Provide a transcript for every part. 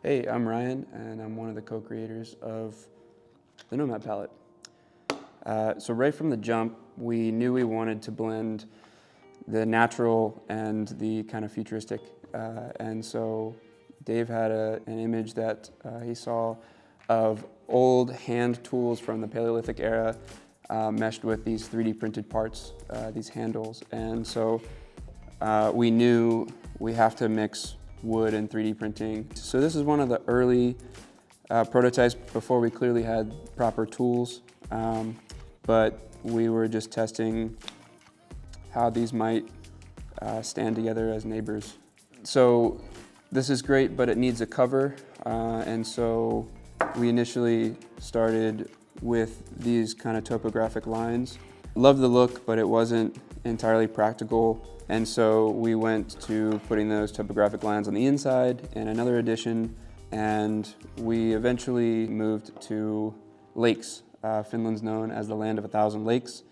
Hey, I'm Ryan, and I'm one of the co-creators of the Nomad Palette. So right from the jump, we knew we wanted to blend the natural and the kind of futuristic. And so Dave had an image that he saw of old hand tools from the Paleolithic era meshed with these 3D printed parts, these handles. And so we knew we have to mix wood and 3D printing. So this is one of the early prototypes before we clearly had proper tools, but we were just testing how these might stand together as neighbors. So this is great, but it needs a cover, and so we initially started with these kind of topographic lines. Loved the look, but it wasn't entirely practical. And so we went to putting those topographic lines on the inside in another edition, and we eventually moved to lakes. Finland's known as the land of 1,000 lakes,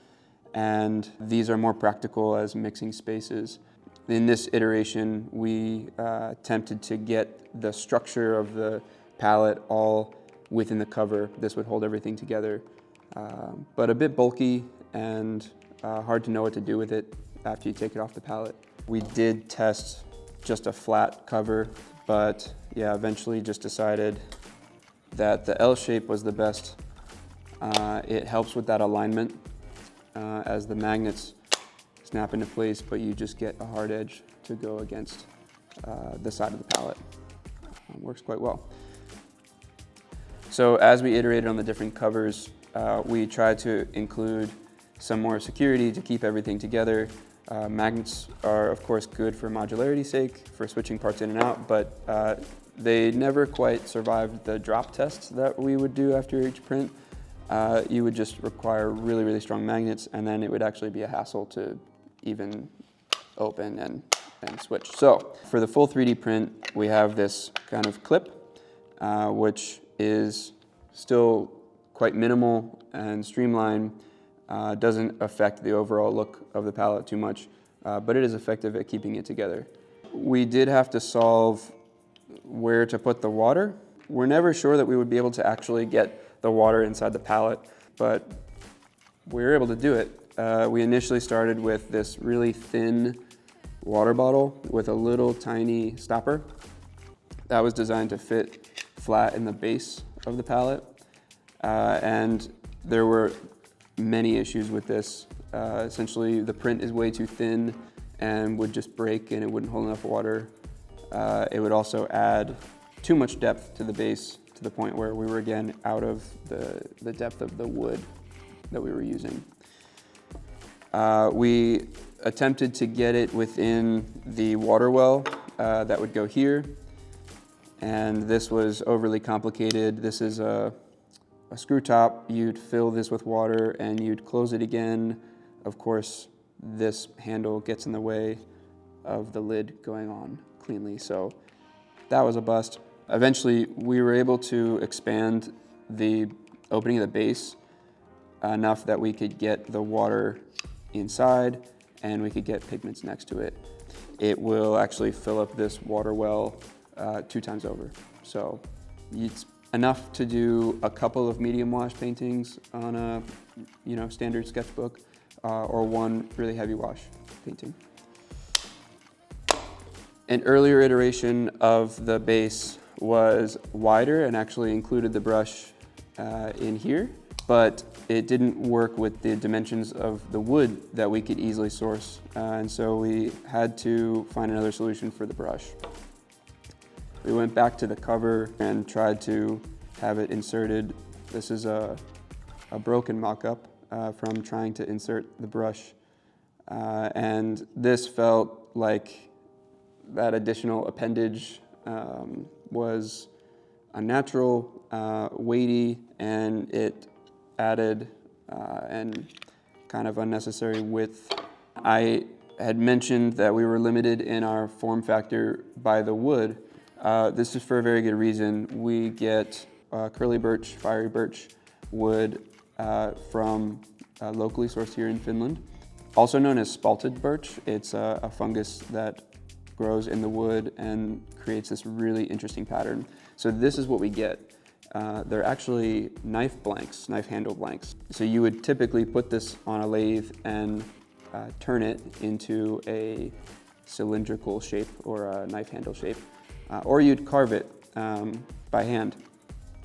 and these are more practical as mixing spaces. In this iteration, we attempted to get the structure of the palette all within the cover. This would hold everything together, but a bit bulky and hard to know what to do with it after you take it off the palette. We did test just a flat cover, but yeah, eventually just decided that the L shape was the best. It helps with that alignment as the magnets snap into place, but you just get a hard edge to go against the side of the palette. Works quite well. So as we iterated on the different covers, we tried to include some more security to keep everything together. Magnets are, of course, good for modularity's sake, for switching parts in and out, but they never quite survived the drop tests that we would do after each print. You would just require really, really strong magnets, and then it would actually be a hassle to even open and switch. So for the full 3D print, we have this kind of clip, which is still quite minimal and streamlined. Doesn't affect the overall look of the palette too much, but it is effective at keeping it together. We did have to solve where to put the water. We're never sure that we would be able to actually get the water inside the palette, but we were able to do it. We initially started with this really thin water bottle with a little tiny stopper that was designed to fit flat in the base of the palette, and there were many issues with this. Essentially, the print is way too thin and would just break, and it wouldn't hold enough water. It would also add too much depth to the base to the point where we were again out of the depth of the wood that we were using. We attempted to get it within the water well that would go here, and this was overly complicated. This is a screw top. You'd fill this with water and you'd close it again. Of course, this handle gets in the way of the lid going on cleanly, so that was a bust. Eventually, we were able to expand the opening of the base enough that we could get the water inside and we could get pigments next to it. It will actually fill up this water well 2 times over. So it's enough to do a couple of medium wash paintings on a standard sketchbook or one really heavy wash painting. An earlier iteration of the base was wider and actually included the brush in here, but it didn't work with the dimensions of the wood that we could easily source, and so we had to find another solution for the brush. We went back to the cover and tried to have it inserted. This is a broken mock-up from trying to insert the brush, and this felt like that additional appendage was unnatural, weighty, and it added and kind of unnecessary width. I had mentioned that we were limited in our form factor by the wood. This is for a very good reason. We get curly birch, fiery birch wood from locally sourced here in Finland. Also known as spalted birch. It's a fungus that grows in the wood and creates this really interesting pattern. So this is what we get. They're actually knife blanks, knife handle blanks. So you would typically put this on a lathe and turn it into a cylindrical shape or a knife handle shape, or you'd carve it by hand.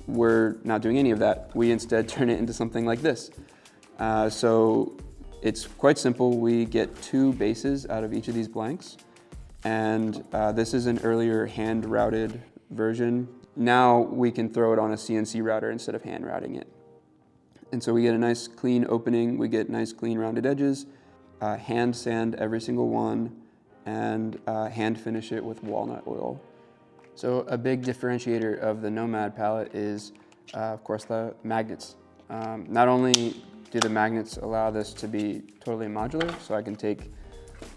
We're not doing any of that. We instead turn it into something like this. So it's quite simple. We get 2 bases out of each of these blanks, and this is an earlier hand routed version. Now we can throw it on a CNC router instead of hand routing it. And so we get a nice clean opening, we get nice clean rounded edges, hand sand every single one, and hand finish it with walnut oil. So a big differentiator of the Nomad palette is, of course, the magnets. Not only do the magnets allow this to be totally modular, so I can take,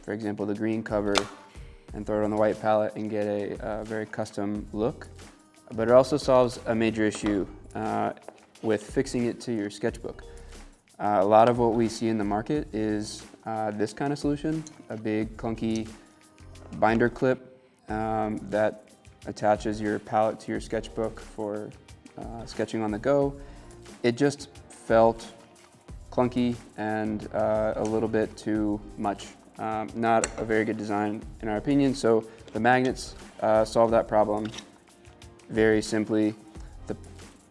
for example, the green cover and throw it on the white palette and get a very custom look, but it also solves a major issue with fixing it to your sketchbook. A lot of what we see in the market is this kind of solution, a big clunky binder clip that attaches your palette to your sketchbook for sketching on the go. It just felt clunky and a little bit too much. Not a very good design in our opinion, so the magnets solve that problem very simply. The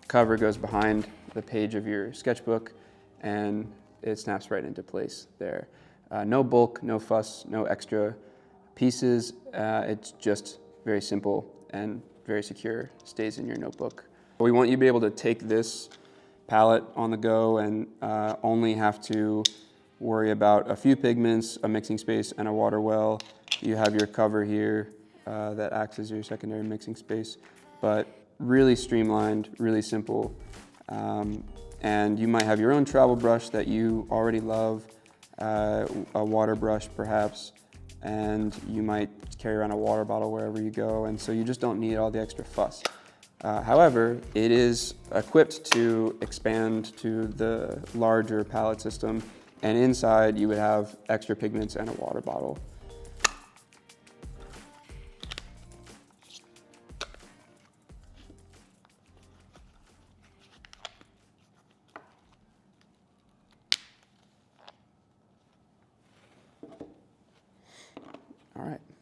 cover goes behind the page of your sketchbook and it snaps right into place there. No bulk, no fuss, no extra pieces. It's just very simple and very secure, stays in your notebook. We want you to be able to take this palette on the go and only have to worry about a few pigments, a mixing space, and a water well. You have your cover here that acts as your secondary mixing space, but really streamlined, really simple. And you might have your own travel brush that you already love, a water brush perhaps, and you might carry around a water bottle wherever you go, and so you just don't need all the extra fuss. However, it is equipped to expand to the larger palette system, and inside you would have extra pigments and a water bottle.